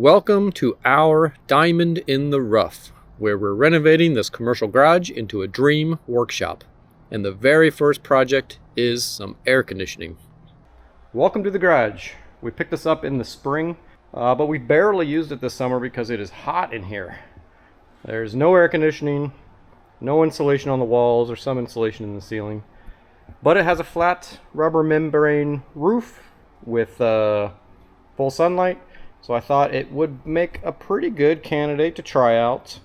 Welcome to our Diamond in the Rough, where we're renovating this commercial garage into a dream workshop. And the very first project is some air conditioning. Welcome to the garage. We picked this up in the spring, but we barely used it this summer because it is hot in here. There's no air conditioning, no insulation on the walls, or some insulation in the ceiling. But it has a flat rubber membrane roof with full sunlight. So I thought it would make a pretty good candidate to try out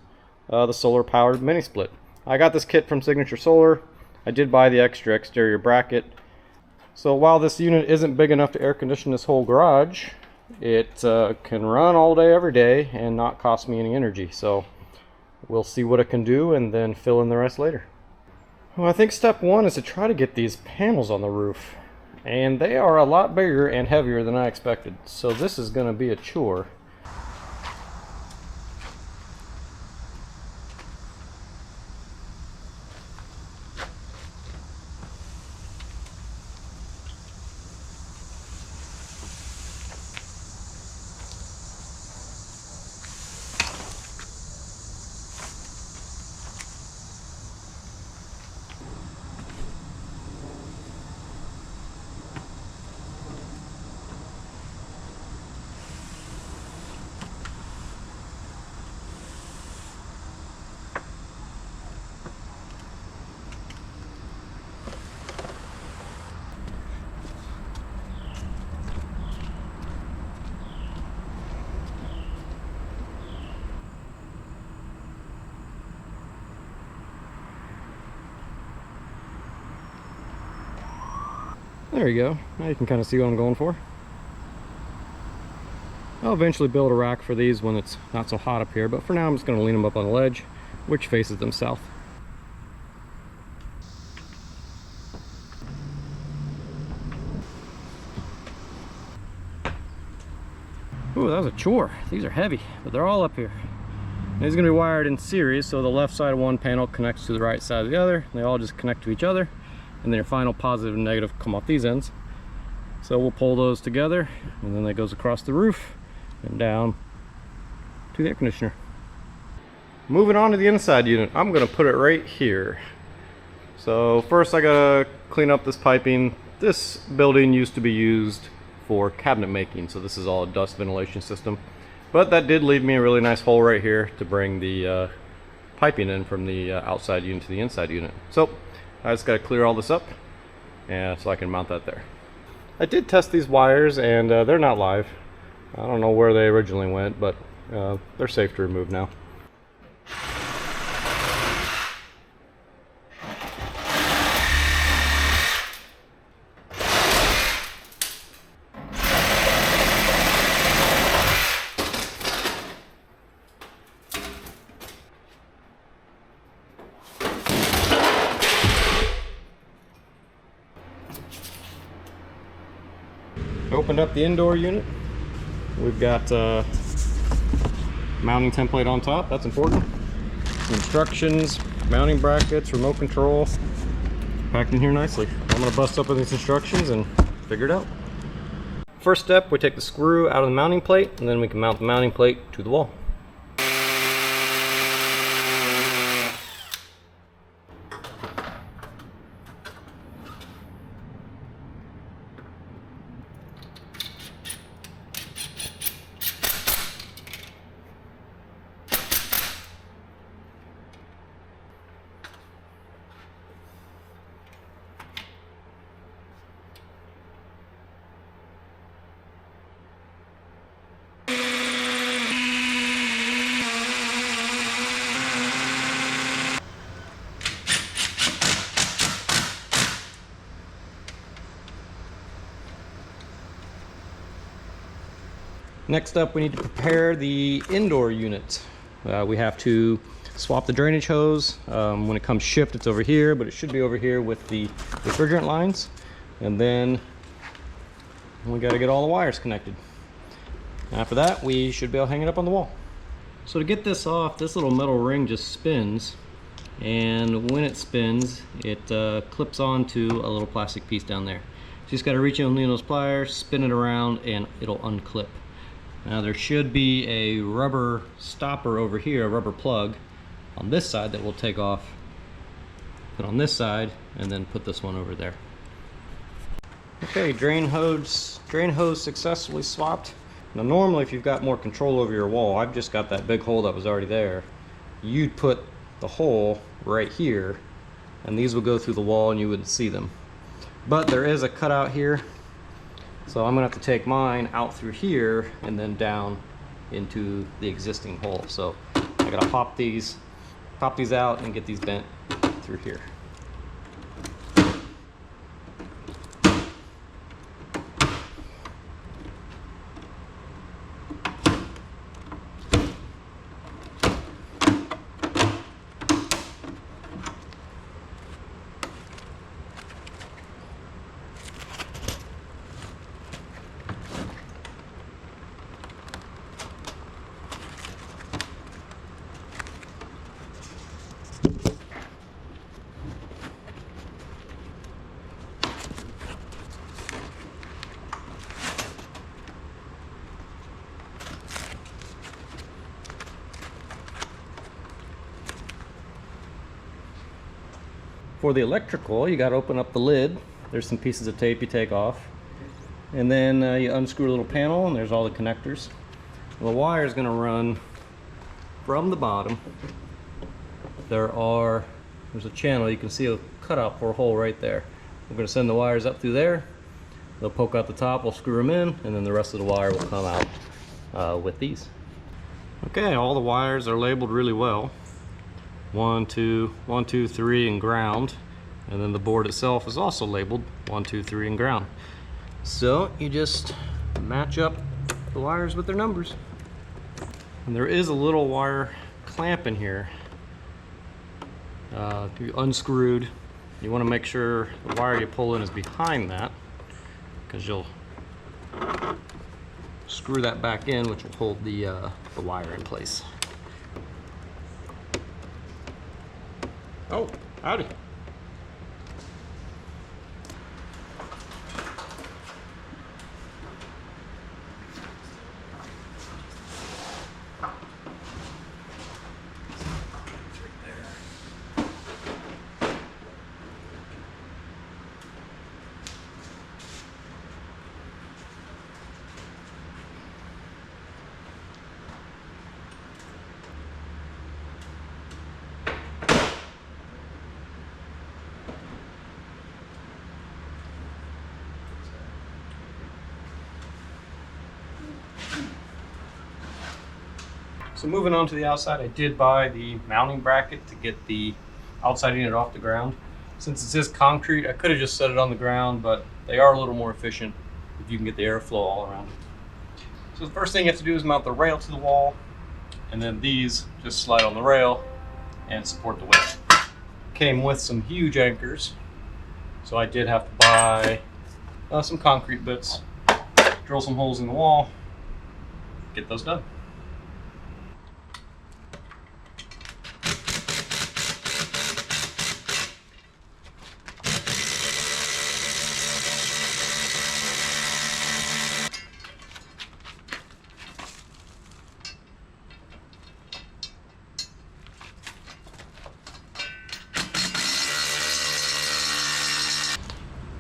the solar powered mini split. I got this kit from Signature Solar. I did buy the extra exterior bracket. So while this unit isn't big enough to air condition this whole garage, it can run all day every day and not cost me any energy. So we'll see what it can do and then fill in the rest later. Well, I think step one is to try to get these panels on the roof. And they are a lot bigger and heavier than I expected. So this is going to be a chore. There you go. Now you can kind of see what I'm going for. I'll eventually build a rack for these when it's not so hot up here, but for now I'm just going to lean them up on the ledge, which faces them south. Ooh, that was a chore. These are heavy, but they're all up here. And these are going to be wired in series, so the left side of one panel connects to the right side of the other. They all just connect to each other. And then your final positive and negative come off these ends. So we'll pull those together, and then that goes across the roof and down to the air conditioner. Moving on to the inside unit, I'm going to put it right here. So first I gotta clean up this piping. This building used to be used for cabinet making, so this is all a dust ventilation system. But that did leave me a really nice hole right here to bring the piping in from the outside unit to the inside unit. So I just got to clear all this up, and so I can mount that there. I did test these wires, and they're not live. I don't know where they originally went, but they're safe to remove now. Opened up the indoor unit. We've got mounting template on top. That's important. Instructions, mounting brackets, remote control, packed in here nicely. I'm going to bust up with these instructions and figure it out. First step, we take the screw out of the mounting plate, and then we can mount the mounting plate to the wall. Next up, we need to prepare the indoor unit. We have to swap the drainage hose. When it comes shipped, it's over here, but it should be over here with the refrigerant lines. And then we got to get all the wires connected. After that, we should be able to hang it up on the wall. So to get this off, this little metal ring just spins, and when it spins, it clips onto a little plastic piece down there. So you just got to reach in with those pliers, spin it around, and it'll unclip. Now there should be a rubber stopper over here, a rubber plug on this side that we'll take off, put on this side, and then put this one over there. Okay, drain hose successfully swapped. Now normally if you've got more control over your wall, I've just got that big hole that was already there. You'd put the hole right here, and these would go through the wall and you wouldn't see them. But there is a cutout here, so I'm gonna have to take mine out through here and then down into the existing hole. So I gotta pop these out and get these bent through here. For the electrical, you got to open up the lid. There's some pieces of tape you take off, and then you unscrew a little panel, and there's all the connectors. The wire is going to run from the bottom. There's a channel. You can see a cutout for a hole right there. We're going to send the wires up through there. They'll poke out the top. We'll screw them in, and then the rest of the wire will come out with these. Okay, all the wires are labeled really well. 1, 2, 1, 2, 3, and ground. And then the board itself is also labeled 1, 2, 3, and ground. So you just match up the wires with their numbers. And there is a little wire clamp in here. You unscrewed. You want to make sure the wire you pull in is behind that, because you'll screw that back in, which will hold the wire in place. Oh, howdy. So moving on to the outside, I did buy the mounting bracket to get the outside unit off the ground. Since this is concrete, I could have just set it on the ground, but they are a little more efficient if you can get the airflow all around it. So the first thing you have to do is mount the rail to the wall, and then these just slide on the rail and support the weight. Came with some huge anchors, so I did have to buy some concrete bits, drill some holes in the wall, get those done.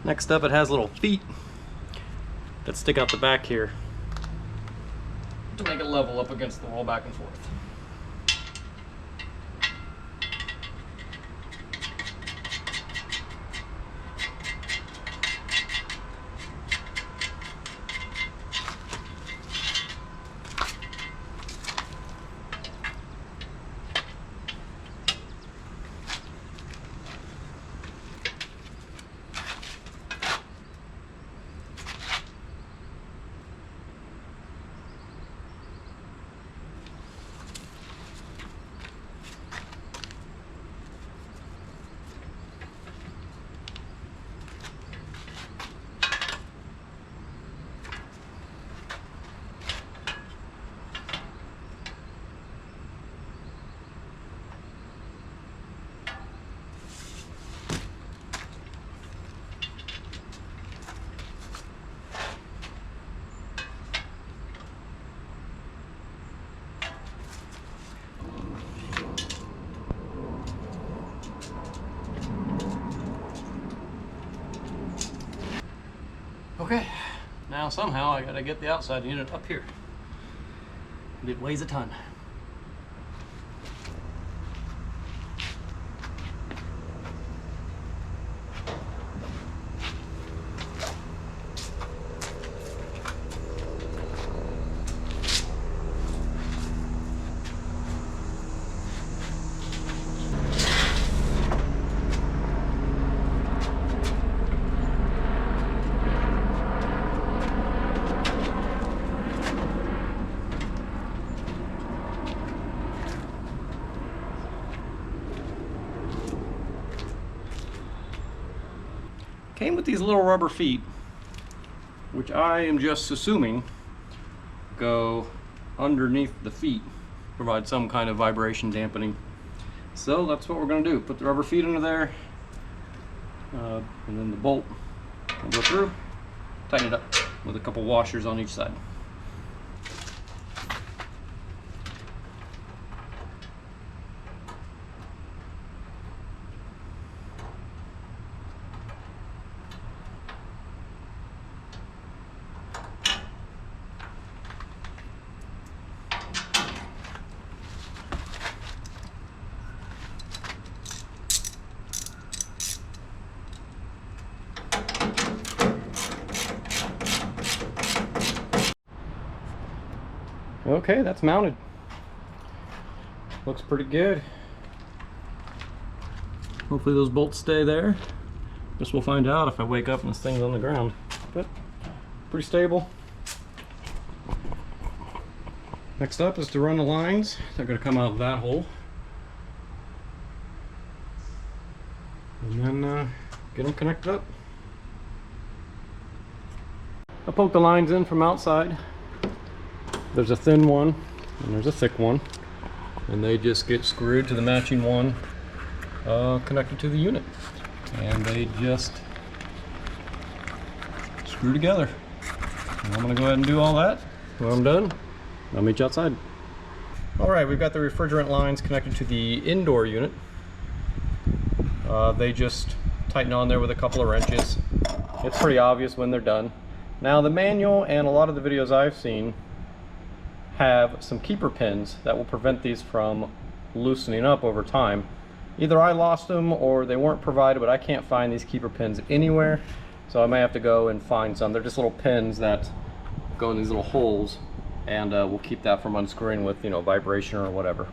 Next up, it has little feet that stick out the back here to make it level up against the wall back and forth. now somehow I gotta get the outside unit up here. It weighs a ton. Came with these little rubber feet, which I am just assuming go underneath the feet, provide some kind of vibration dampening. So that's what we're going to do. Put the rubber feet under there, and then the bolt will go through, tighten it up with a couple washers on each side. Okay, that's mounted. Looks pretty good. Hopefully those bolts stay there. Guess we'll find out if I wake up and this thing's on the ground. But pretty stable. Next up is to run the lines. They're going to come out of that hole. And then get them connected up. I poked the lines in from outside. There's a thin one and there's a thick one, and they just get screwed to the matching one connected to the unit, and they just screw together. And I'm going to go ahead and do all that. When I'm done, I'll meet you outside. Alright, we've got the refrigerant lines connected to the indoor unit. They just tighten on there with a couple of wrenches. It's pretty obvious when they're done. Now the manual and a lot of the videos I've seen have some keeper pins that will prevent these from loosening up over time. Either I lost them or they weren't provided, but I can't find these keeper pins anywhere, so I may have to go and find some. They're just little pins that go in these little holes, and we'll keep that from unscrewing with, you know, vibration or whatever.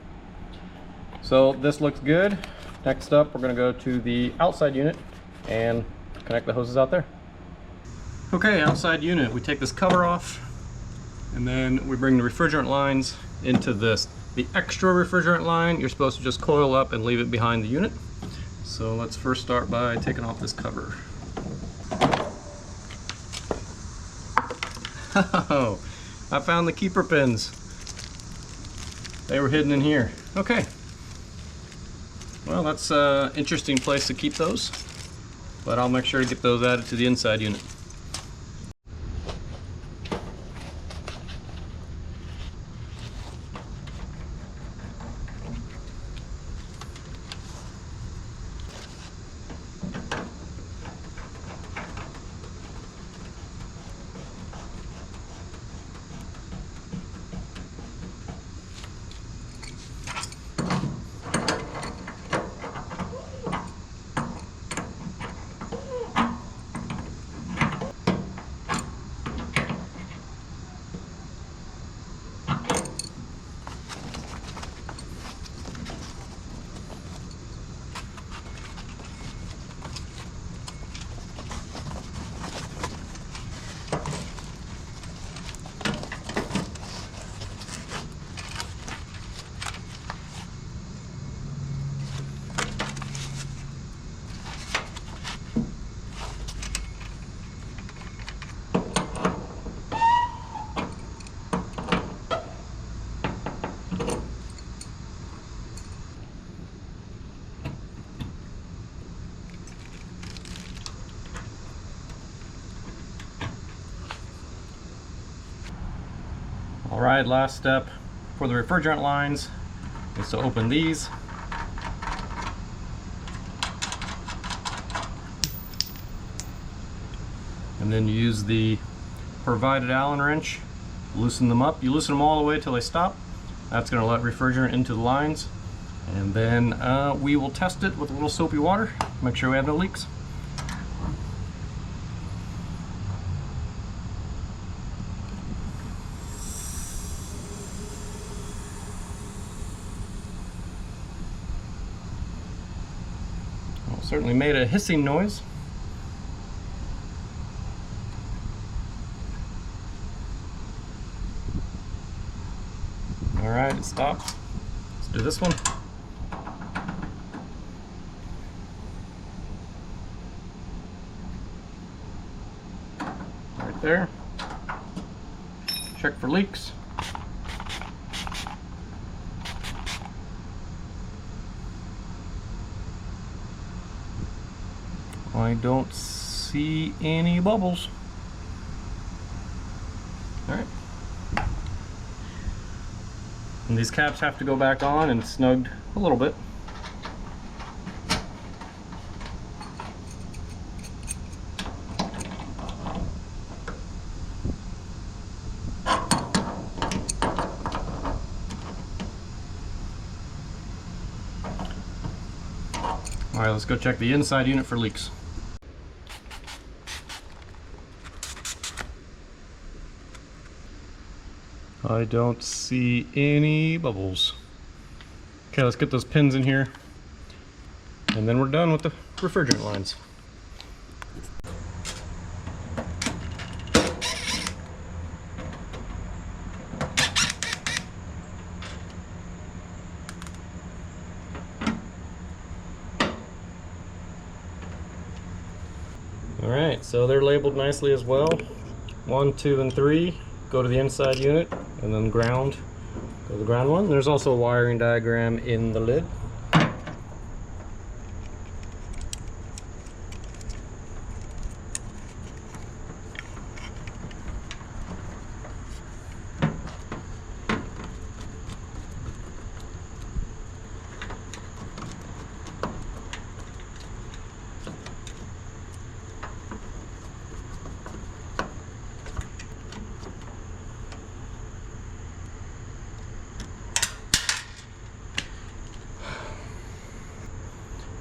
So this looks good. Next up, we're going to go to the outside unit and connect the hoses out there. Okay, outside unit, we take this cover off, and then we bring the refrigerant lines into this. The extra refrigerant line, you're supposed to just coil up and leave it behind the unit. So let's first start by taking off this cover. Oh, I found the keeper pins. They were hidden in here. Okay. Well, that's an interesting place to keep those, but I'll make sure to get those added to the inside unit. Alright, last step for the refrigerant lines is to open these. And then use the provided Allen wrench, loosen them up. You loosen them all the way till they stop. That's going to let refrigerant into the lines. And then we will test it with a little soapy water, make sure we have no leaks. Well, certainly made a hissing noise. All right, it stopped. Let's do this one. Right there. Check for leaks. I don't see any bubbles. All right. And these caps have to go back on and snugged a little bit. All right, let's go check the inside unit for leaks. I don't see any bubbles. Okay, let's get those pins in here, and then we're done with the refrigerant lines. All right, so they're labeled nicely as well. 1, 2, and 3 go to the inside unit, and then ground go to the ground one. There's also a wiring diagram in the lid.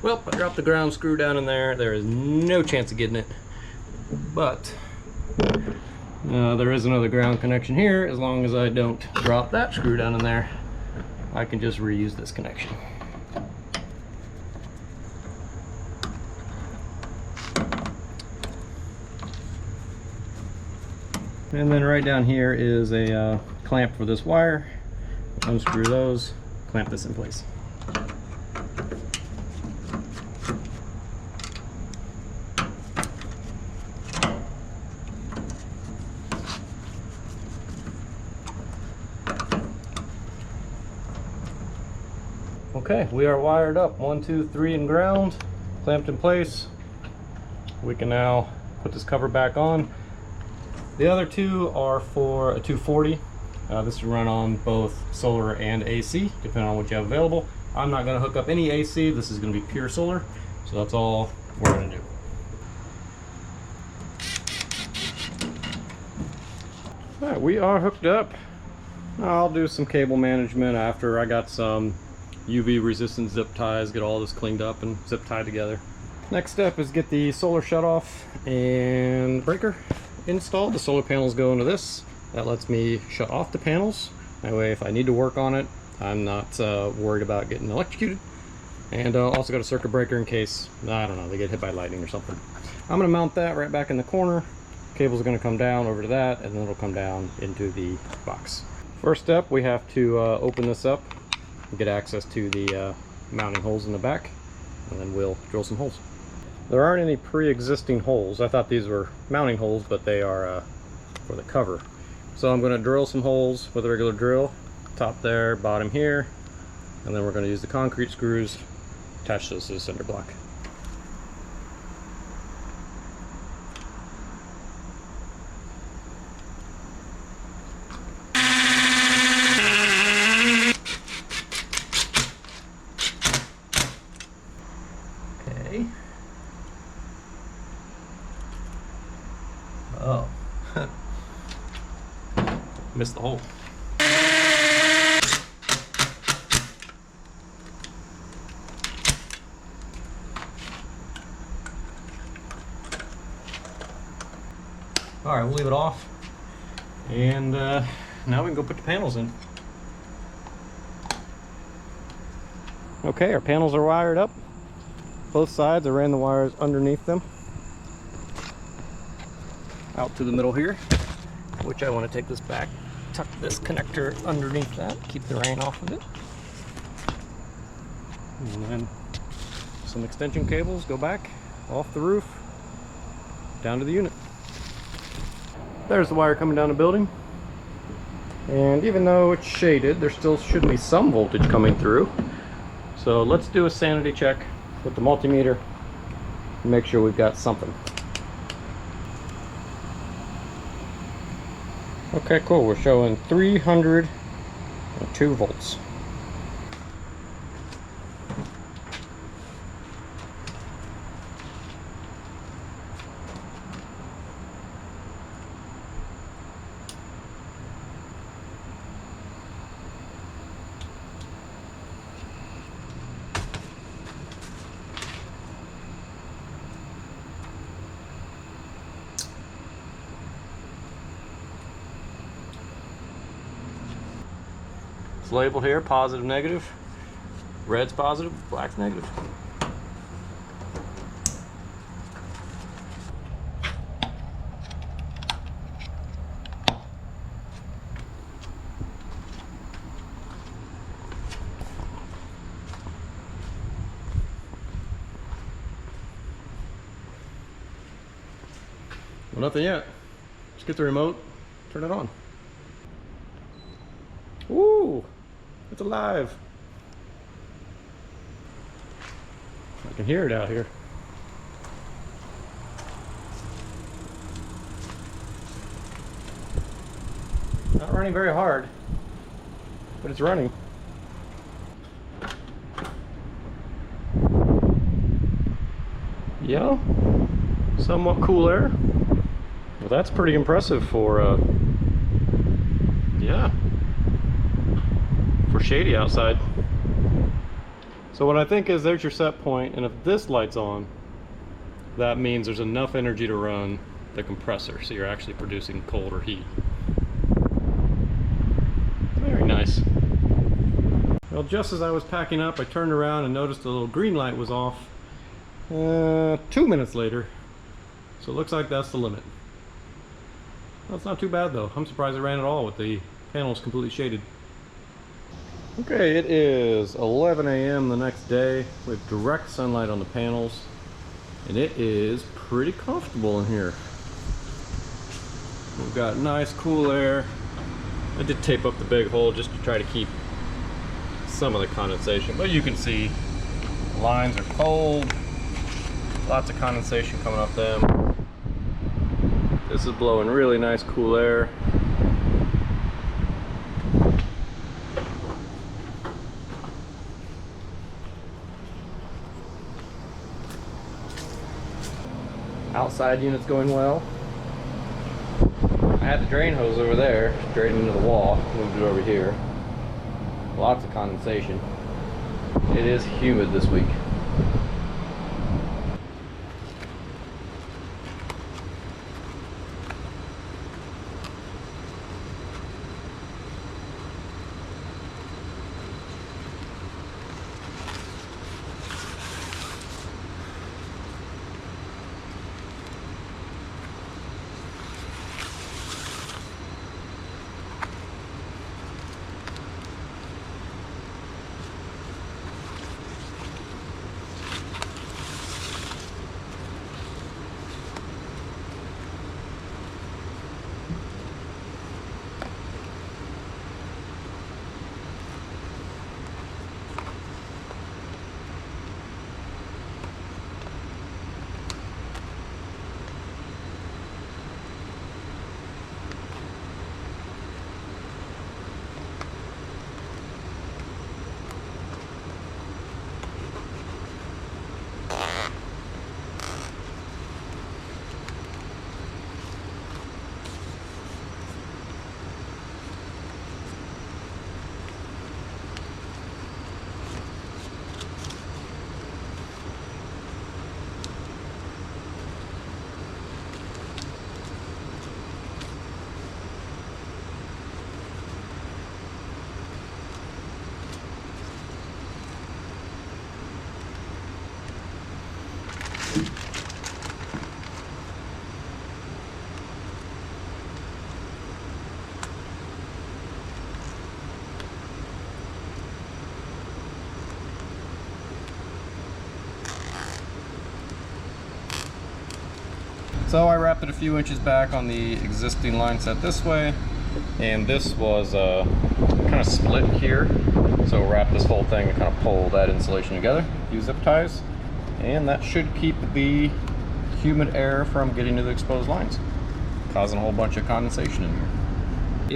Well, I dropped the ground screw down in there. There is no chance of getting it, but there is another ground connection here. As long as I don't drop that screw down in there, I can just reuse this connection. And then right down here is a clamp for this wire. Unscrew those, clamp this in place. Okay, we are wired up. 1, 2, 3 and ground, clamped in place. We can now put this cover back on. The other two are for a 240. This will run on both solar and AC, depending on what you have available. I'm not going to hook up any AC. This is going to be pure solar, so that's all we're going to do. All right, we are hooked up. I'll do some cable management after I got some UV resistant zip ties, get all this cleaned up and zip tied together. Next step is get the solar shutoff and breaker installed. The solar panels go into this. That lets me shut off the panels. That way if I need to work on it, I'm not worried about getting electrocuted. And also got a circuit breaker in case, I don't know, they get hit by lightning or something. I'm gonna mount that right back in the corner. Cables are gonna come down over to that, and then it'll come down into the box. First step, we have to open this up and get access to the mounting holes in the back, and then we'll drill some holes. There aren't any pre-existing holes. I thought these were mounting holes, but they are for the cover. So I'm going to drill some holes with a regular drill, top there, bottom here, and then we're going to use the concrete screws, attach those to the cinder block. Okay. Oh. missed the hole. All right, we'll leave it off. And now we can go put the panels in. Okay, our panels are wired up. Both sides, I ran the wires underneath them. Out to the middle here, which I want to take this back, tuck this connector underneath that, keep the rain off of it. And then some extension cables go back off the roof, down to the unit. There's the wire coming down the building. And even though it's shaded, there still should be some voltage coming through. So let's do a sanity check with the multimeter and make sure we've got something. Okay, cool. We're showing 302 volts. It's labeled here, positive, negative. Red's positive, black's negative. Well, nothing yet. Just get the remote, turn it on. Ooh, it's alive. I can hear it out here. Not running very hard, but it's running. Yeah, somewhat cool air. Well, that's pretty impressive for, yeah, for shady outside. So what I think is there's your set point, and if this light's on, that means there's enough energy to run the compressor, so you're actually producing cold or heat. Very nice. Well, just as I was packing up, I turned around and noticed the little green light was off 2 minutes later. So it looks like that's the limit. That's not too bad though. I'm surprised it ran at all with the panels completely shaded. Okay, it is 11 a.m. the next day with direct sunlight on the panels, and it is pretty comfortable in here. We've got nice cool air. I did tape up the big hole just to try to keep some of the condensation, but you can see the lines are cold, lots of condensation coming off them. This is blowing really nice cool air. Outside unit's going well. I had the drain hose over there, straight into the wall, moved it over here. Lots of condensation. It is humid this week. So I wrapped it a few inches back on the existing line set this way, and this was kind of split here. So wrap this whole thing and kind of pull that insulation together, use zip ties, and that should keep the humid air from getting to the exposed lines, causing a whole bunch of condensation in here.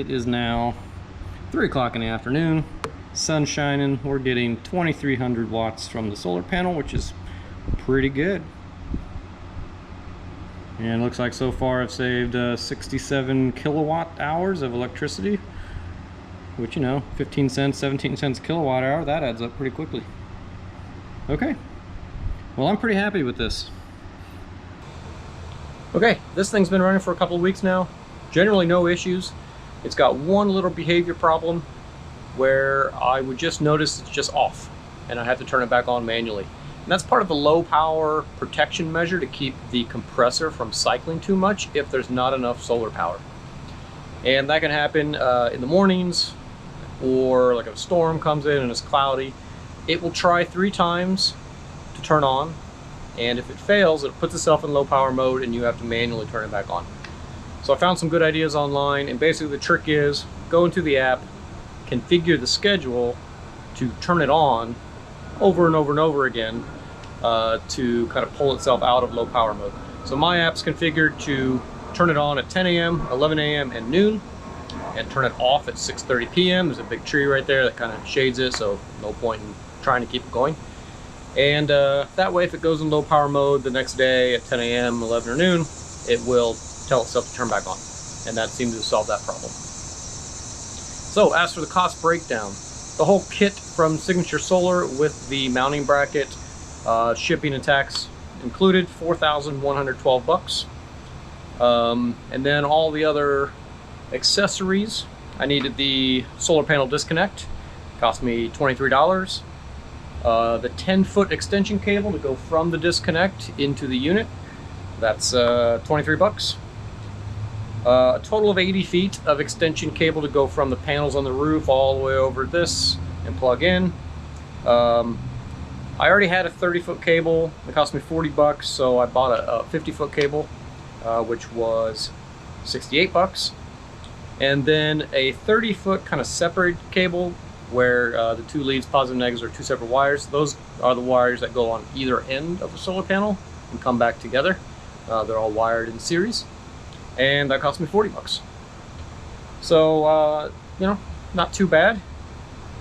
It is now 3 o'clock in the afternoon, sun shining. We're getting 2300 watts from the solar panel, which is pretty good. And it looks like so far I've saved 67 kilowatt hours of electricity, which, you know, 15 cents, 17 cents a kilowatt hour, that adds up pretty quickly. Okay, well, I'm pretty happy with this. Okay, this thing's been running for a couple of weeks now. Generally no issues. It's got one little behavior problem where I would just notice it's just off and I have to turn it back on manually. And that's part of the low power protection measure to keep the compressor from cycling too much if there's not enough solar power. And that can happen in the mornings, or like if a storm comes in and it's cloudy. It will try 3 times to turn on, and if it fails, it puts itself in low power mode and you have to manually turn it back on. So I found some good ideas online, and basically the trick is go into the app, configure the schedule to turn it on over and over and over again to kind of pull itself out of low power mode. So my app's configured to turn it on at 10 a.m., 11 a.m. and noon, and turn it off at 6:30 p.m. There's a big tree right there that kind of shades it, so no point in trying to keep it going. And that way, if it goes in low power mode the next day at 10 a.m., 11 or noon, it will tell itself to turn back on. And that seems to solve that problem. So as for the cost breakdown, the whole kit from Signature Solar with the mounting bracket, shipping and tax included, $4,112. And then all the other accessories, I needed the solar panel disconnect, cost me $23. The 10-foot extension cable to go from the disconnect into the unit, that's $23. A total of 80 feet of extension cable to go from the panels on the roof all the way over this and plug in. I already had a 30-foot cable. It cost me $40, so I bought a 50-foot cable, which was $68. And then a 30-foot kind of separated cable where the 2 leads, positive and negatives, are 2 separate wires. Those are the wires that go on either end of the solar panel and come back together. They're all wired in series. And that cost me $40. So, you know, not too bad.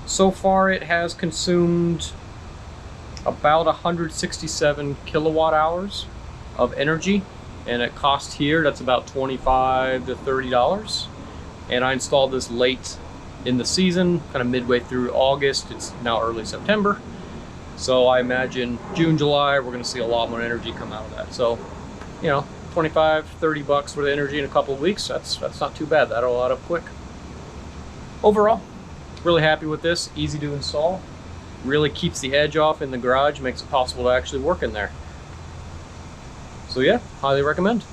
So far it has consumed about 167 kilowatt hours of energy, and at cost here, that's about $25 to $30. And I installed this late in the season, kind of midway through August. It's now early September. So I imagine June, July, we're gonna see a lot more energy come out of that. So, you know, 25, 30 bucks worth of energy in a couple of weeks, that's not too bad. That'll add up quick. Overall, really happy with this, easy to install. Really keeps the edge off in the garage, makes it possible to actually work in there. So yeah, highly recommend.